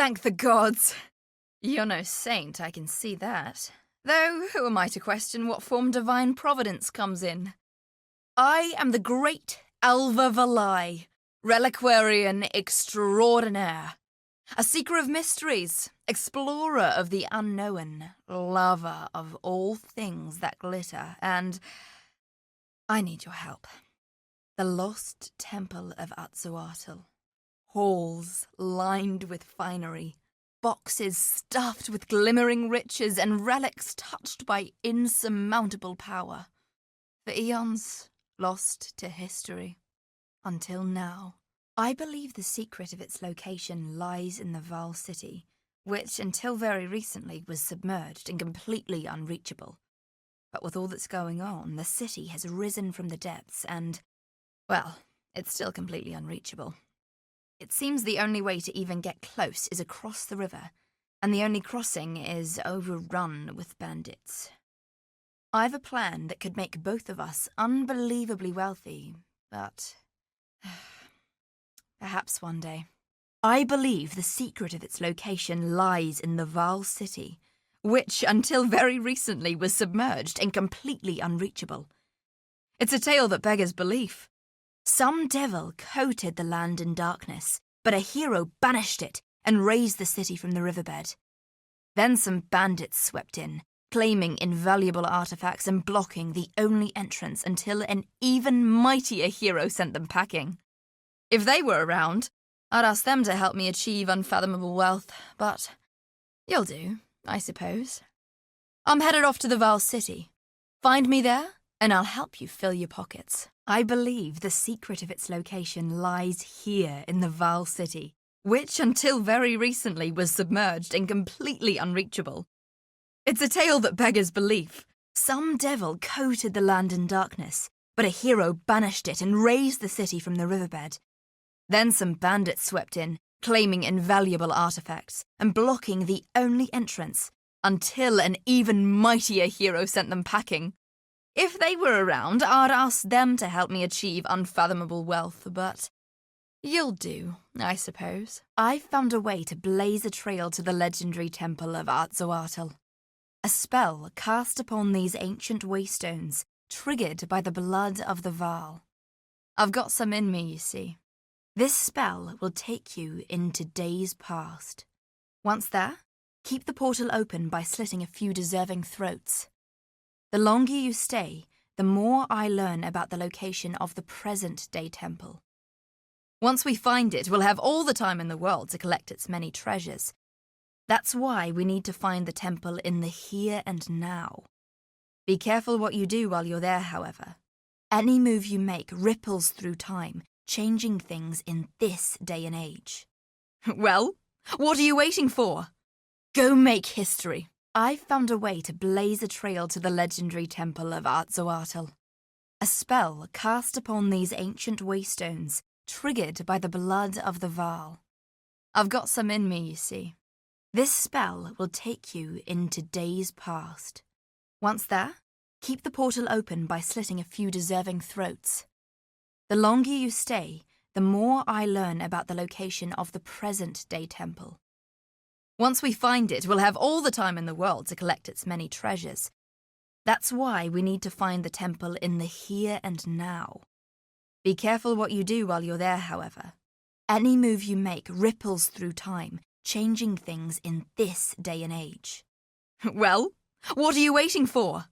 thank the gods. You're no saint, I can see that. Though, who am I to question what form divine providence comes in? I am the great Alva, reliquarian extraordinaire. A seeker of mysteries, explorer of the unknown, lover of all things that glitter, and I need your help. The lost temple of Atzoatl. Halls lined with finery, boxes stuffed with glimmering riches, and relics touched by insurmountable power. For eons, lost to history. Until now. I believe the secret of its location lies in the Val City, which until very recently was submerged and completely unreachable. But with all that's going on, the city has risen from the depths and, well, it's still completely unreachable. It seems the only way to even get close is across the river, and the only crossing is overrun with bandits. I've a plan that could make both of us unbelievably wealthy, but perhaps one day. I believe the secret of its location lies in the Val City, which until very recently was submerged and completely unreachable. It's a tale that beggars belief. Some devil coated the land in darkness, but a hero banished it and raised the city from the riverbed. Then some bandits swept in, claiming invaluable artifacts and blocking the only entrance until an even mightier hero sent them packing. If they were around, I'd ask them to help me achieve unfathomable wealth, but you'll do, I suppose. I'm headed off to the Val City. Find me there, and I'll help you fill your pockets. I believe the secret of its location lies here in the Val City, which until very recently was submerged and completely unreachable. It's a tale that beggars belief. Some devil coated the land in darkness, but a hero banished it and raised the city from the riverbed. Then some bandits swept in, claiming invaluable artifacts and blocking the only entrance, until an even mightier hero sent them packing. If they were around, I'd ask them to help me achieve unfathomable wealth, but you'll do, I suppose. I've found a way to blaze a trail to the legendary temple of Atzoatl. A spell cast upon these ancient waystones, triggered by the blood of the Val. I've got some in me, you see. This spell will take you into days past. Once there, keep the portal open by slitting a few deserving throats. The longer you stay, the more I learn about the location of the present-day temple. Once we find it, we'll have all the time in the world to collect its many treasures. That's why we need to find the temple in the here and now. Be careful what you do while you're there, however. Any move you make ripples through time, changing things in this day and age. Well, what are you waiting for? Go make history. I've found a way to blaze a trail to the legendary temple of Atzoatl. A spell cast upon these ancient waystones, triggered by the blood of the Val. I've got some in me, you see. This spell will take you into days past. Once there, keep the portal open by slitting a few deserving throats. The longer you stay, the more I learn about the location of the present-day temple. Once we find it, we'll have all the time in the world to collect its many treasures. That's why we need to find the temple in the here and now. Be careful what you do while you're there, however. Any move you make ripples through time, changing things in this day and age. Well, what are you waiting for?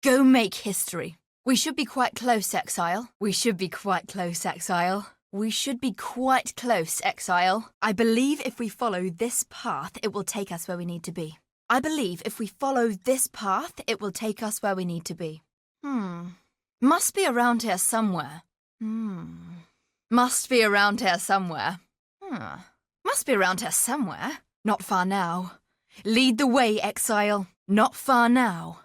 Go make history. We should be quite close, Exile. We should be quite close, Exile. We should be quite close, Exile. I believe if we follow this path, it will take us where we need to be. I believe if we follow this path, it will take us where we need to be. Must be around here somewhere. Must be around here somewhere. Must be around here somewhere. Not far now. Lead the way, Exile. Not far now.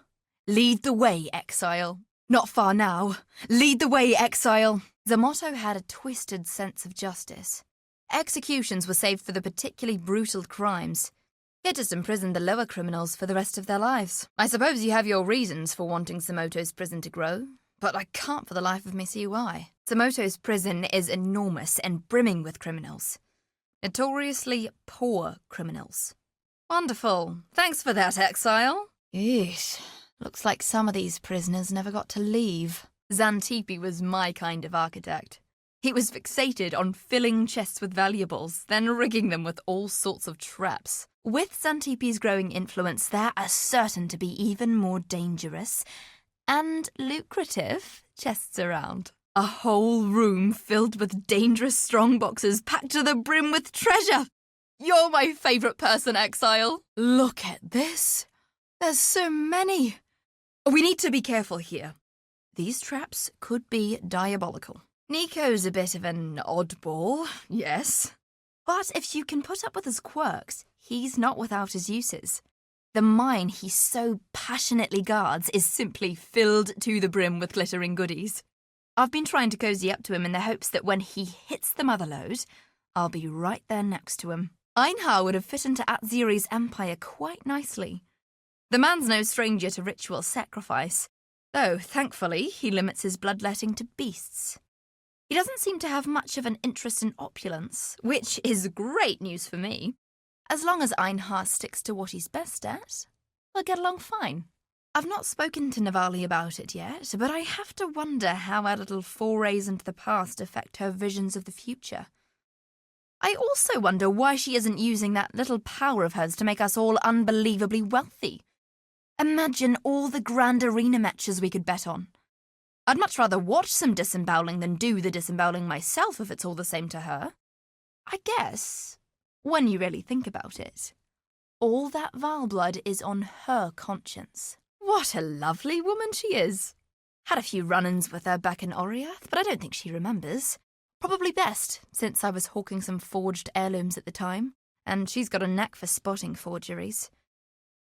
Lead the way, Exile. Not far now. Lead the way, Exile. The motto had a twisted sense of justice. Executions were saved for the particularly brutal crimes. It just imprisoned the lower criminals for the rest of their lives. I suppose you have your reasons for wanting Samoto's prison to grow, but I can't for the life of me see why. Samoto's prison is enormous and brimming with criminals. Notoriously poor criminals. Wonderful. Thanks for that, Exile. Yeesh. Looks like some of these prisoners never got to leave. Xantippe was my kind of architect. He was fixated on filling chests with valuables, then rigging them with all sorts of traps. With Xantippe's growing influence, there are certain to be even more dangerous and lucrative chests around. A whole room filled with dangerous strongboxes packed to the brim with treasure. You're my favourite person, Exile. Look at this. There's so many. We need to be careful here. These traps could be diabolical. Nico's a bit of an oddball, yes. But if you can put up with his quirks, he's not without his uses. The mine he so passionately guards is simply filled to the brim with glittering goodies. I've been trying to cozy up to him in the hopes that when he hits the motherlode, I'll be right there next to him. Einhar would have fit into Atziri's empire quite nicely. The man's no stranger to ritual sacrifice, though thankfully he limits his bloodletting to beasts. He doesn't seem to have much of an interest in opulence, which is great news for me. As long as Einhar sticks to what he's best at, we'll get along fine. I've not spoken to Navali about it yet, but I have to wonder how our little forays into the past affect her visions of the future. I also wonder why she isn't using that little power of hers to make us all unbelievably wealthy. Imagine all the grand arena matches we could bet on. I'd much rather watch some disemboweling than do the disemboweling myself if it's all the same to her. I guess, when you really think about it, all that Val blood is on her conscience. What a lovely woman she is. Had a few run-ins with her back in Oriath, but I don't think she remembers. Probably best, since I was hawking some forged heirlooms at the time, and she's got a knack for spotting forgeries.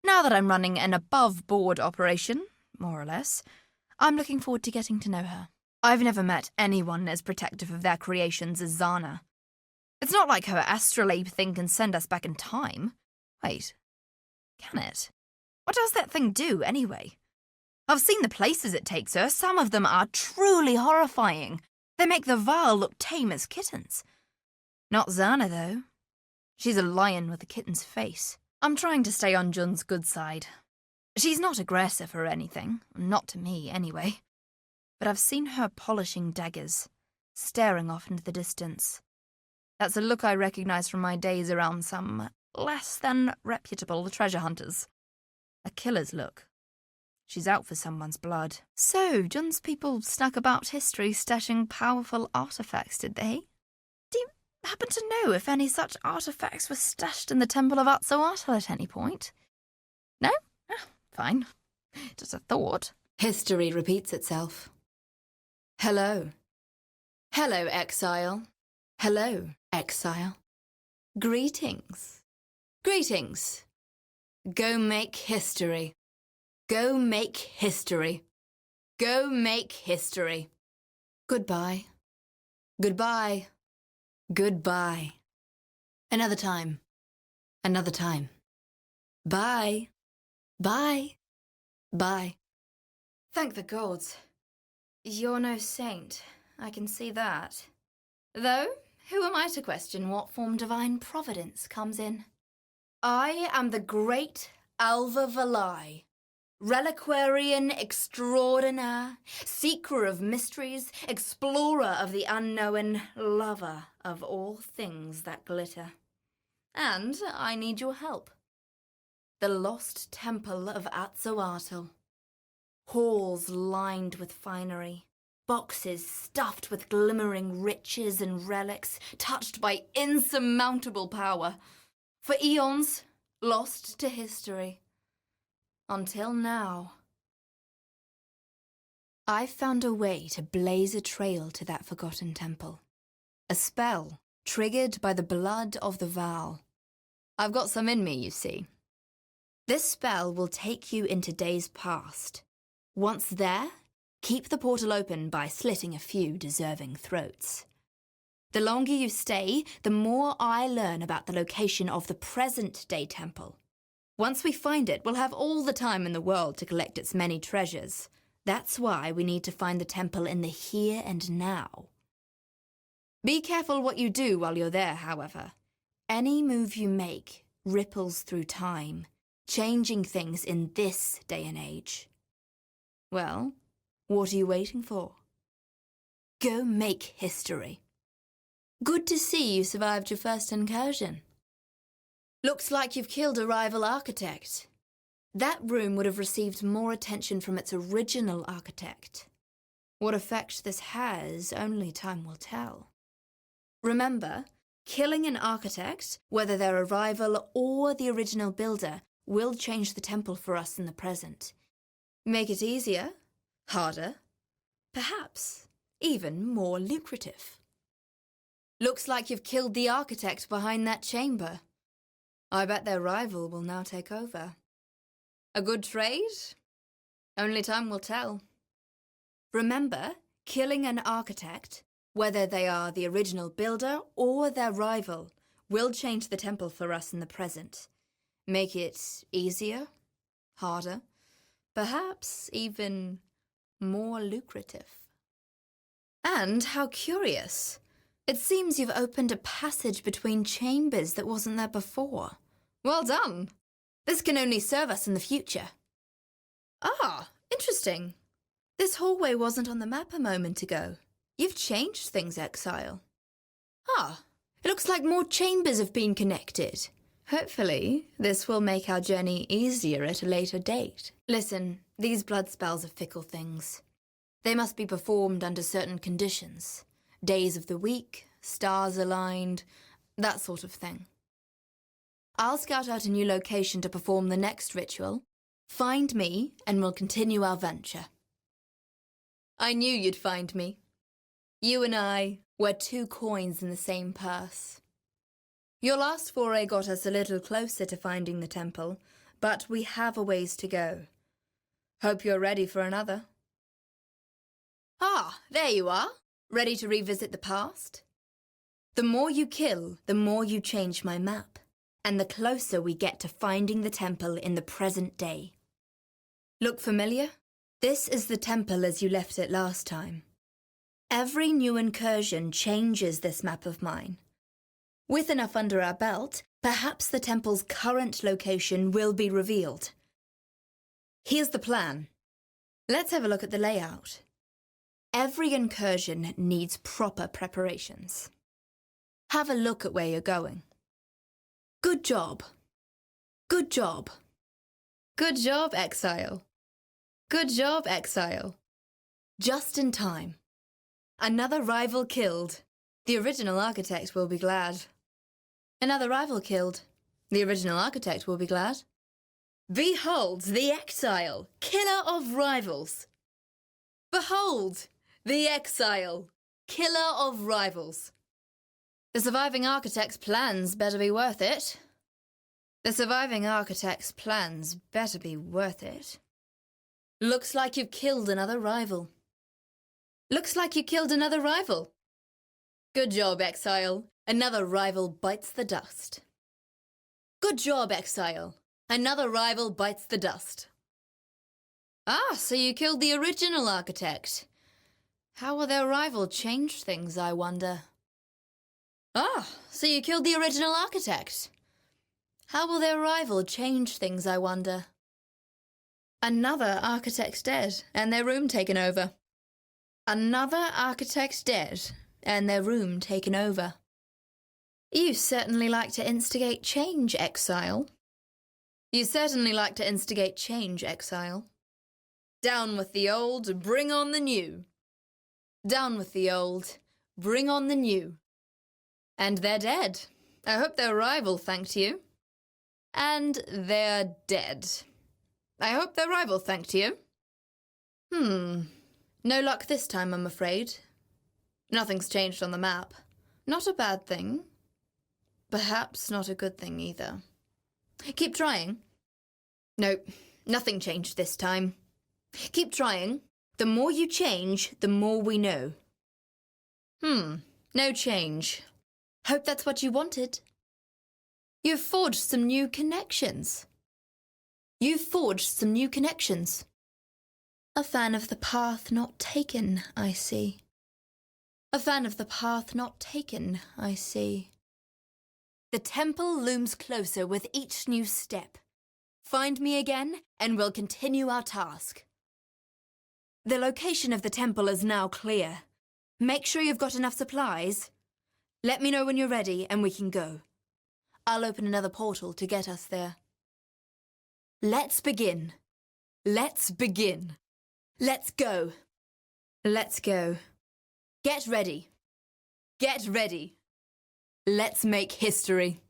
Now that I'm running an above-board operation, more or less, I'm looking forward to getting to know her. I've never met anyone as protective of their creations as Zana. It's not like her astrolabe thing can send us back in time. Wait, can it? What does that thing do, anyway? I've seen the places it takes her. Some of them are truly horrifying. They make the Val look tame as kittens. Not Zana, though. She's a lion with a kitten's face. I'm trying to stay on Jun's good side. She's not aggressive or anything, not to me anyway. But I've seen her polishing daggers, staring off into the distance. That's a look I recognise from my days around some less than reputable treasure hunters. A killer's look. She's out for someone's blood. So, Jun's people snuck about history stashing powerful artefacts, did they? Do you happen to know if any such artefacts were stashed in the Temple of Atzoatl at any point? No? Fine. Just a thought. History repeats itself. Hello. Hello, Exile. Hello, Exile. Greetings. Greetings. Go make history. Go make history. Go make history. Goodbye. Goodbye. Goodbye. Another time. Another time. Bye. Bye. Bye. Thank the gods. You're no saint, I can see that. Though, who am I to question what form divine providence comes in? I am the great Alva Valai, reliquarian extraordinaire, seeker of mysteries, explorer of the unknown, lover of all things that glitter. And I need your help. The lost temple of Atzoatl. Halls lined with finery. Boxes stuffed with glimmering riches and relics, touched by insurmountable power. For eons, lost to history. Until now. I've found a way to blaze a trail to that forgotten temple. A spell triggered by the blood of the Val. I've got some in me, you see. This spell will take you into days past. Once there, keep the portal open by slitting a few deserving throats. The longer you stay, the more I learn about the location of the present-day temple. Once we find it, we'll have all the time in the world to collect its many treasures. That's why we need to find the temple in the here and now. Be careful what you do while you're there, however. Any move you make ripples through time, changing things in this day and age. Well, what are you waiting for? Go make history. Good to see you survived your first incursion. Looks like you've killed a rival architect. That room would have received more attention from its original architect. What effect this has, only time will tell. Remember, killing an architect, whether they're a rival or the original builder, will change the temple for us in the present. Make it easier, harder, perhaps even more lucrative. Looks like you've killed the architect behind that chamber. I bet their rival will now take over. A good trade? Only time will tell. Remember, killing an architect, whether they are the original builder or their rival, will change the temple for us in the present. Make it easier, harder, perhaps even more lucrative. And how curious. It seems you've opened a passage between chambers that wasn't there before. Well done. This can only serve us in the future. Ah, interesting. This hallway wasn't on the map a moment ago. You've changed things, Exile. Ah, it looks like more chambers have been connected. Hopefully, this will make our journey easier at a later date. Listen, these blood spells are fickle things. They must be performed under certain conditions. Days of the week, stars aligned, that sort of thing. I'll scout out a new location to perform the next ritual. Find me, and we'll continue our venture. I knew you'd find me. You and I were 2 coins in the same purse. Your last foray got us a little closer to finding the temple, but we have a ways to go. Hope you're ready for another. Ah, there you are. Ready to revisit the past? The more you kill, the more you change my map, and the closer we get to finding the temple in the present day. Look familiar? This is the temple as you left it last time. Every new incursion changes this map of mine. With enough under our belt, perhaps the temple's current location will be revealed. Here's the plan. Let's have a look at the layout. Every incursion needs proper preparations. Have a look at where you're going. Good job. Good job. Good job, Exile. Good job, Exile. Just in time. Another rival killed. The original architect will be glad. Another rival killed. The original architect will be glad. Behold the Exile, killer of rivals. Behold the Exile, killer of rivals. The surviving architect's plans better be worth it. The surviving architect's plans better be worth it. Looks like you've killed another rival. Looks like you killed another rival. Good job, Exile. Another rival bites the dust. Good job, Exile. Another rival bites the dust. Ah, so you killed the original architect. How will their rival change things, I wonder? Ah, so you killed the original architect. How will their rival change things, I wonder? Another architect's dead, and their room taken over. Another architect's dead, and their room taken over. You certainly like to instigate change, Exile. You certainly like to instigate change, Exile. Down with the old, bring on the new. Down with the old, bring on the new. And they're dead. I hope their rival thanked you. And they're dead. I hope their rival thanked you. No luck this time, I'm afraid. Nothing's changed on the map. Not a bad thing. Perhaps not a good thing either. Keep trying. Nope, nothing changed this time. Keep trying. The more you change, the more we know. No change. Hope that's what you wanted. You've forged some new connections. You've forged some new connections. A fan of the path not taken, I see. A fan of the path not taken, I see. The temple looms closer with each new step. Find me again, and we'll continue our task. The location of the temple is now clear. Make sure you've got enough supplies. Let me know when you're ready, and we can go. I'll open another portal to get us there. Let's begin. Let's begin. Let's go. Let's go. Get ready. Get ready. Let's make history.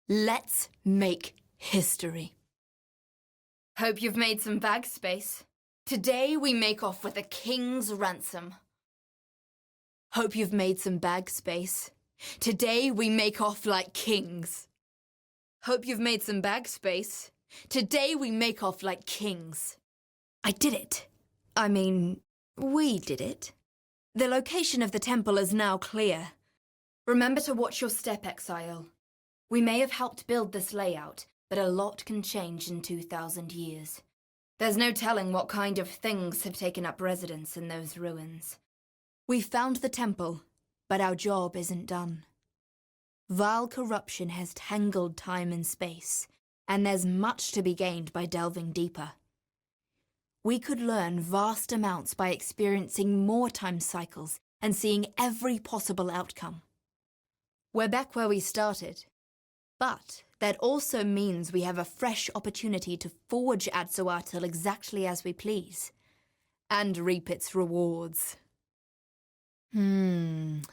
Let's make history. Hope you've made some bag space. Today we make off with a king's ransom. Hope you've made some bag space. Today we make off like kings. Hope you've made some bag space. Today we make off like kings. I did it. I mean, we did it. The location of the temple is now clear. Remember to watch your step, Exile. We may have helped build this layout, but a lot can change in 2,000 years. There's no telling what kind of things have taken up residence in those ruins. We found the temple, but our job isn't done. Vile corruption has tangled time and space, and there's much to be gained by delving deeper. We could learn vast amounts by experiencing more time cycles and seeing every possible outcome. We're back where we started, but that also means we have a fresh opportunity to forge Atzoatl exactly as we please, and reap its rewards.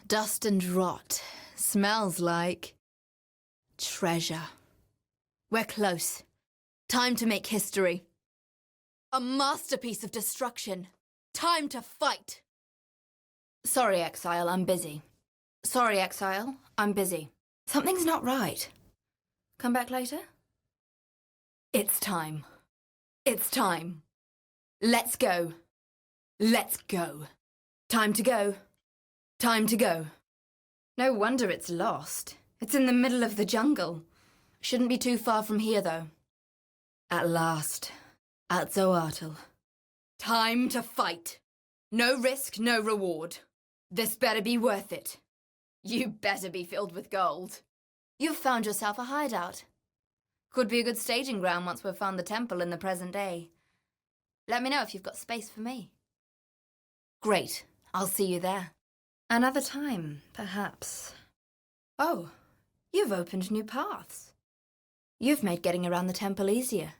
Dust and rot. Smells like treasure. We're close. Time to make history. A masterpiece of destruction. Time to fight. Sorry, Exile, I'm busy. Sorry, Exile, I'm busy. Something's not right. Come back later? It's time. It's time. Let's go. Let's go. Time to go. Time to go. No wonder it's lost. It's in the middle of the jungle. Shouldn't be too far from here, though. At last. Atzoatl. Time to fight. No risk, no reward. This better be worth it. You better be filled with gold. You've found yourself a hideout. Could be a good staging ground once we've found the temple in the present day. Let me know if you've got space for me. Great. I'll see you there. Another time, perhaps. Oh, you've opened new paths. You've made getting around the temple easier.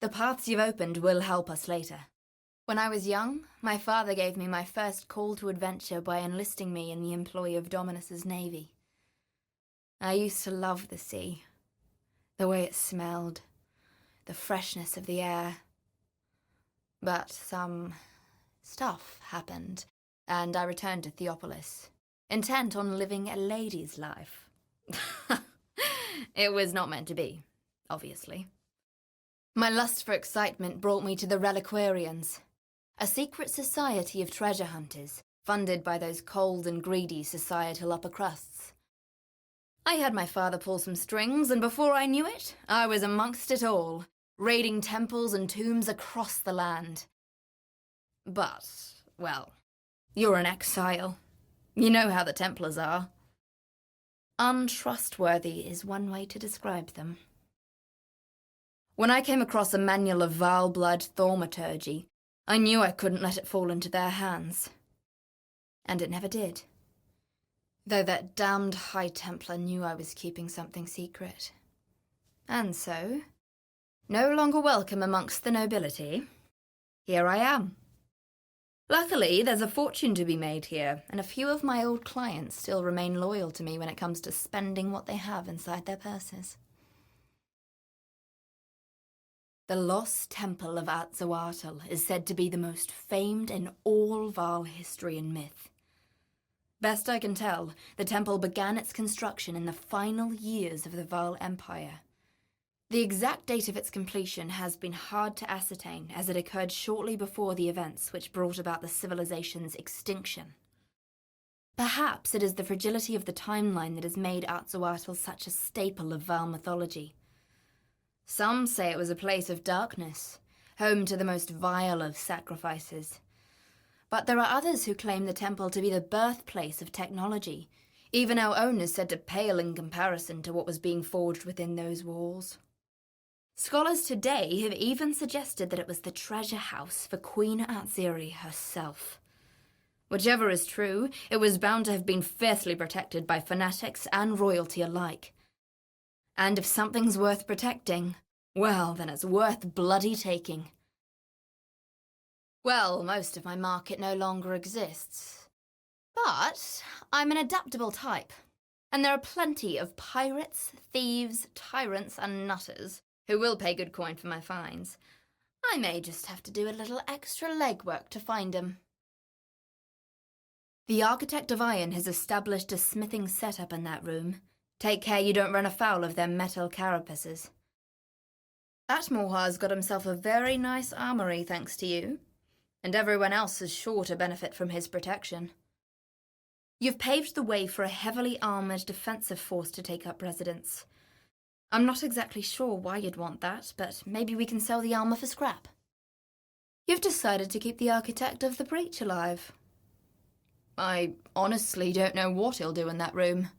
The paths you've opened will help us later. When I was young, my father gave me my first call to adventure by enlisting me in the employ of Dominus's navy. I used to love the sea. The way it smelled. The freshness of the air. But some stuff happened, and I returned to Theopolis, intent on living a lady's life. It was not meant to be, obviously. My lust for excitement brought me to the Reliquarians, a secret society of treasure hunters, funded by those cold and greedy societal upper crusts. I had my father pull some strings, and before I knew it, I was amongst it all, raiding temples and tombs across the land. But, well, you're an exile. You know how the Templars are. Untrustworthy is one way to describe them. When I came across a manual of vile blood thaumaturgy, I knew I couldn't let it fall into their hands. And it never did. Though that damned High Templar knew I was keeping something secret. And so, no longer welcome amongst the nobility, here I am. Luckily, there's a fortune to be made here, and a few of my old clients still remain loyal to me when it comes to spending what they have inside their purses. The lost temple of Atzoatl is said to be the most famed in all Val history and myth. Best I can tell, the temple began its construction in the final years of the Val Empire. The exact date of its completion has been hard to ascertain, as it occurred shortly before the events which brought about the civilization's extinction. Perhaps it is the fragility of the timeline that has made Atzoatl such a staple of Val mythology. Some say it was a place of darkness, home to the most vile of sacrifices. But there are others who claim the temple to be the birthplace of technology, Even our own is said to pale in comparison to what was being forged within those walls. Scholars today have even suggested that it was the treasure house for Queen Atziri herself. Whichever is true, it was bound to have been fiercely protected by fanatics and royalty alike. And if something's worth protecting, well, then it's worth bloody taking. Well, most of my market no longer exists. But I'm an adaptable type, and there are plenty of pirates, thieves, tyrants, and nutters who will pay good coin for my finds. I may just have to do a little extra legwork to find 'em. The Architect of Iron has established a smithing setup in that room. Take care you don't run afoul of their metal carapaces. Atmorhar's got himself a very nice armory thanks to you, and everyone else is sure to benefit from his protection. You've paved the way for a heavily armoured defensive force to take up residence. I'm not exactly sure why you'd want that, but maybe we can sell the armour for scrap. You've decided to keep the Architect of the Breach alive. I honestly don't know what he'll do in that room.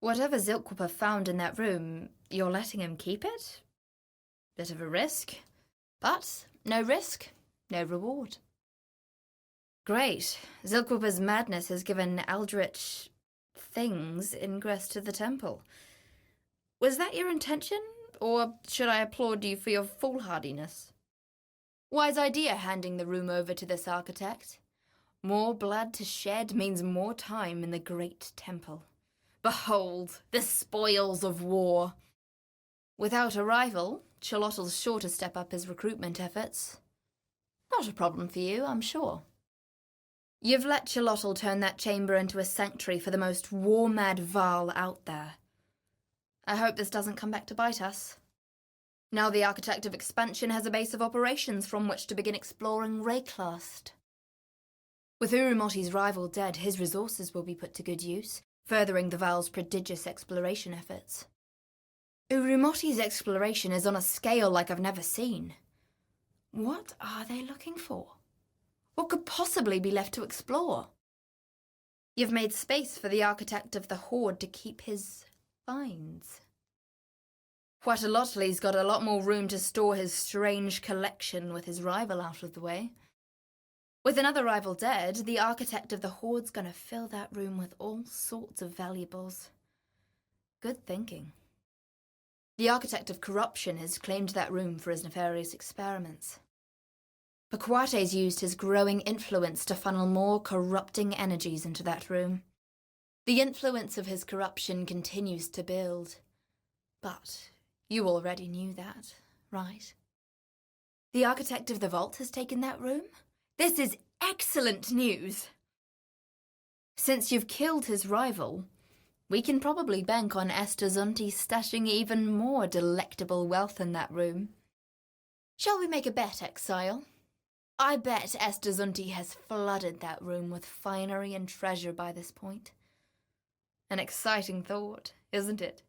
Whatever Zilkwipper found in that room, you're letting him keep it? Bit of a risk. But no risk, no reward. Great. Zilkwipper's madness has given eldritch things ingress to the temple. Was that your intention, or should I applaud you for your foolhardiness? Wise idea handing the room over to this architect. More blood to shed means more time in the great temple. Behold, the spoils of war. Without a rival, Chalottl's sure to step up his recruitment efforts. Not a problem for you, I'm sure. You've let Chalotl turn that chamber into a sanctuary for the most war-mad Varl out there. I hope this doesn't come back to bite us. Now the Architect of Expansion has a base of operations from which to begin exploring Rayclast. With Urumotti's rival dead, his resources will be put to good use, furthering the Val's prodigious exploration efforts. Urumotti's exploration is on a scale like I've never seen. What are they looking for? What could possibly be left to explore? You've made space for the Architect of the Horde to keep his finds. Huatalotley's got a lot more room to store his strange collection with his rival out of the way. With another rival dead, the Architect of the Horde's gonna fill that room with all sorts of valuables. Good thinking. The Architect of Corruption has claimed that room for his nefarious experiments. Paquate's used his growing influence to funnel more corrupting energies into that room. The influence of his corruption continues to build. But you already knew that, right? The Architect of the Vault has taken that room? This is excellent news! Since you've killed his rival, we can probably bank on Esther Zunti stashing even more delectable wealth in that room. Shall we make a bet, Exile? I bet Esther Zunti has flooded that room with finery and treasure by this point. An exciting thought, isn't it?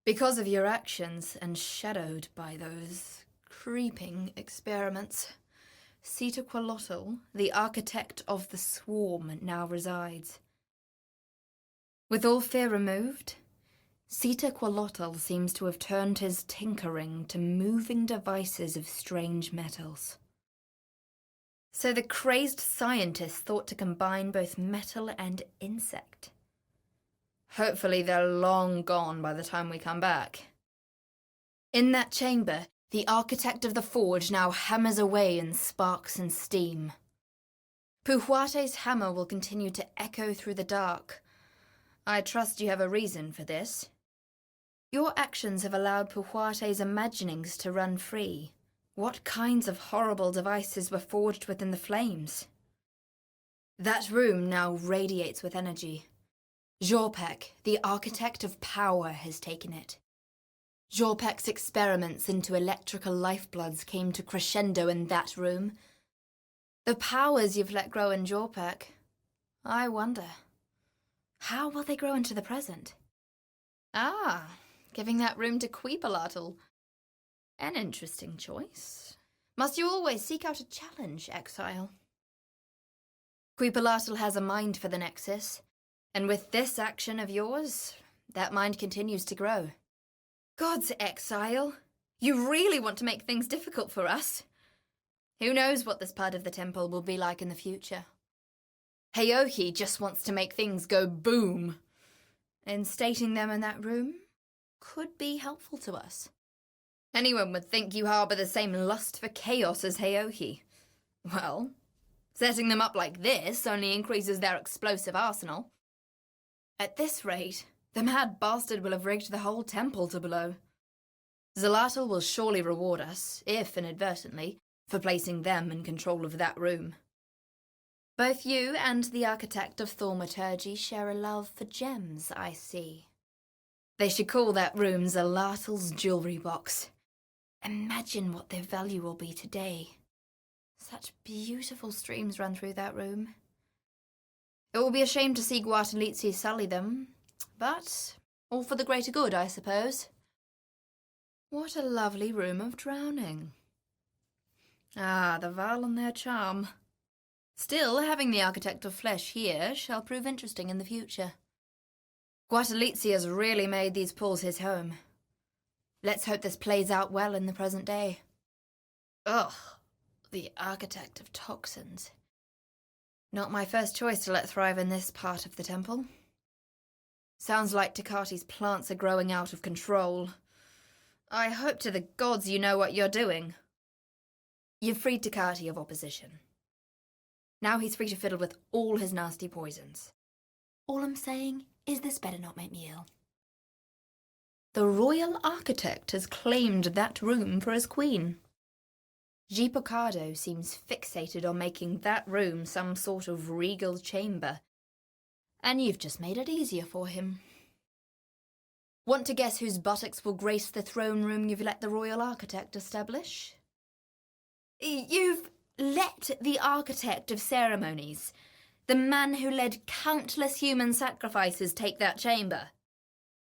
Because of your actions and shadowed by those creeping experiments, Sitaqualotl, the Architect of the Swarm, now resides. With all fear removed, Sitaqualotl seems to have turned his tinkering to moving devices of strange metals. So the crazed scientist thought to combine both metal and insect. Hopefully they're long gone by the time we come back. In that chamber, the Architect of the Forge now hammers away in sparks and steam. Puhuate's hammer will continue to echo through the dark. I trust you have a reason for this. Your actions have allowed Puhuate's imaginings to run free. What kinds of horrible devices were forged within the flames? That room now radiates with energy. Jorpek, the Architect of Power, has taken it. Jorpek's experiments into electrical lifebloods came to crescendo in that room. The powers you've let grow in Jorpek, I wonder, how will they grow into the present? Ah, giving that room to Queepalatl. An interesting choice. Must you always seek out a challenge, Exile? Queepalatl has a mind for the Nexus. And with this action of yours, that mind continues to grow. God's exile! You really want to make things difficult for us. Who knows what this part of the temple will be like in the future? Heohi just wants to make things go boom. And stating them in that room could be helpful to us. Anyone would think you harbour the same lust for chaos as Heohi. Well, setting them up like this only increases their explosive arsenal. At this rate, the mad bastard will have rigged the whole temple to blow. Zalatul will surely reward us, if inadvertently, for placing them in control of that room. Both you and the architect of thaumaturgy share a love for gems, I see. They should call that room Zalatul's jewellery box. Imagine what their value will be today. Such beautiful streams run through that room. It will be a shame to see Guatalizzi sully them, but all for the greater good, I suppose. What a lovely room of drowning. Ah, the Val and their charm. Still, having the architect of flesh here shall prove interesting in the future. Guatalizzi has really made these pools his home. Let's hope this plays out well in the present day. Ugh, the architect of toxins. Not my first choice to let thrive in this part of the temple. Sounds like Takati's plants are growing out of control. I hope to the gods you know what you're doing. You've freed Takati of opposition. Now he's free to fiddle with all his nasty poisons. All I'm saying is this better not make me ill. The royal architect has claimed that room for his queen. Gipocado seems fixated on making that room some sort of regal chamber. And you've just made it easier for him. Want to guess whose buttocks will grace the throne room you've let the royal architect establish? You've let the architect of ceremonies, the man who led countless human sacrifices, take that chamber.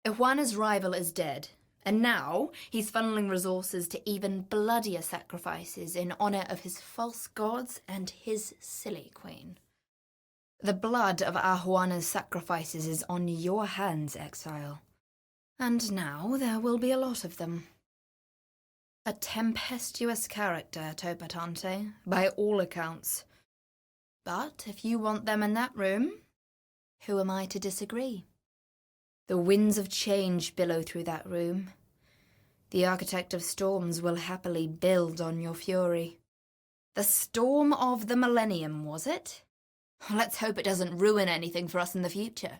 Ijuana's rival is dead, and now he's funneling resources to even bloodier sacrifices in honour of his false gods and his silly queen. The blood of Ajuana's sacrifices is on your hands, Exile. And now there will be a lot of them. A tempestuous character, Topatante, by all accounts. But if you want them in that room, who am I to disagree? The winds of change billow through that room. The architect of storms will happily build on your fury. The storm of the millennium, was it? Let's hope it doesn't ruin anything for us in the future.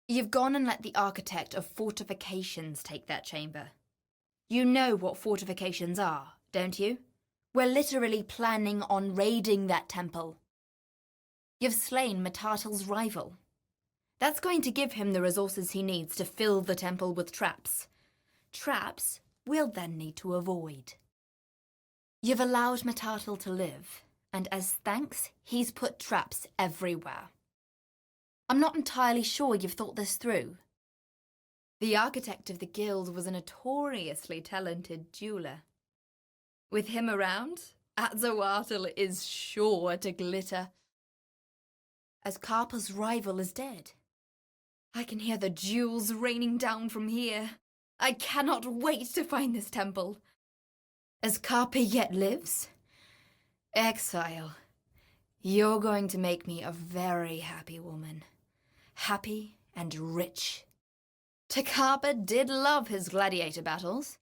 You've gone and let the architect of fortifications take that chamber. You know what fortifications are, don't you? We're literally planning on raiding that temple. You've slain Matatal's rival. That's going to give him the resources he needs to fill the temple with traps. Traps we'll then need to avoid. You've allowed Matatal to live, and as thanks, he's put traps everywhere. I'm not entirely sure you've thought this through. The architect of the guild was a notoriously talented jeweller. With him around, Azawatl is sure to glitter. As Karpa's rival is dead, I can hear the jewels raining down from here. I cannot wait to find this temple. As Karpa yet lives, Exile, you're going to make me a very happy woman. Happy and rich. Takaba did love his gladiator battles.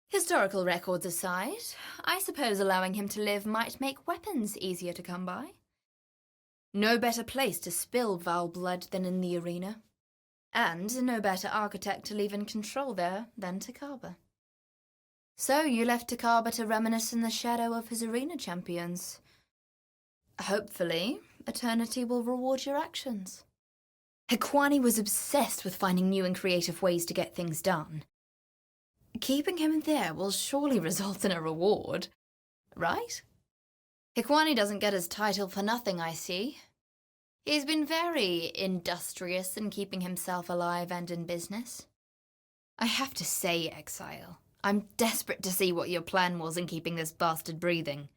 Historical records aside, I suppose allowing him to live might make weapons easier to come by. No better place to spill Val blood than in the arena. And no better architect to leave in control there than Takaba. So you left Takaba to reminisce in the shadow of his arena champions. Hopefully, eternity will reward your actions. Hekwani was obsessed with finding new and creative ways to get things done. Keeping him there will surely result in a reward, right? Hekwani doesn't get his title for nothing, I see. He's been very industrious in keeping himself alive and in business. I have to say, Exile, I'm desperate to see what your plan was in keeping this bastard breathing.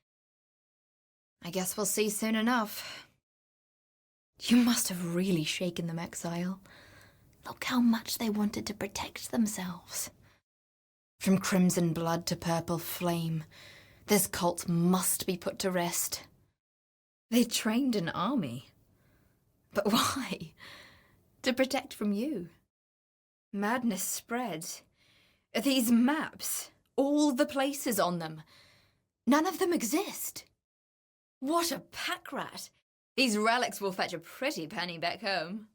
I guess we'll see soon enough. You must have really shaken them, Exile. Look how much they wanted to protect themselves. From crimson blood to purple flame, this cult must be put to rest. They trained an army. But why? To protect from you. Madness spread. These maps, all the places on them, none of them exist. What a pack rat! These relics will fetch a pretty penny back home.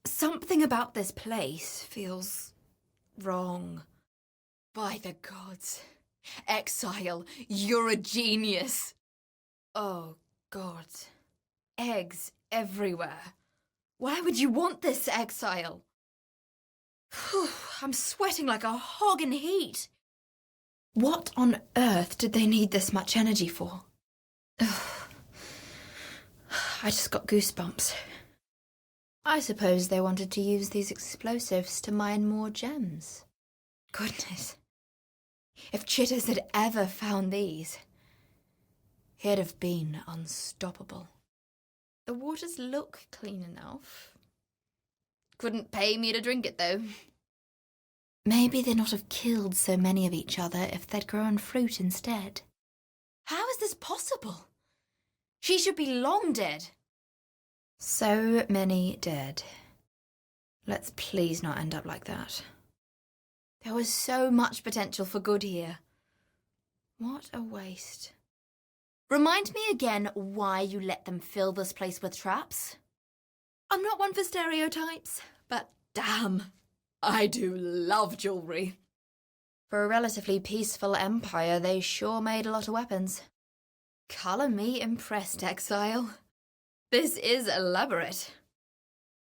Something about this place feels wrong. By the gods. Exile, you're a genius. Oh, God. Eggs everywhere. Why would you want this, Exile? I'm sweating like a hog in heat. What on earth did they need this much energy for? I just got goosebumps. I suppose they wanted to use these explosives to mine more gems. Goodness. If Chitters had ever found these, he'd have been unstoppable. The waters look clean enough. Couldn't pay me to drink it, though. Maybe they'd not have killed so many of each other if they'd grown fruit instead. How is this possible? She should be long dead. So many dead. Let's please not end up like that. There was so much potential for good here. What a waste. Remind me again why you let them fill this place with traps. I'm not one for stereotypes, but damn, I do love jewellery. For a relatively peaceful empire, they sure made a lot of weapons. Colour me impressed, Exile. This is elaborate.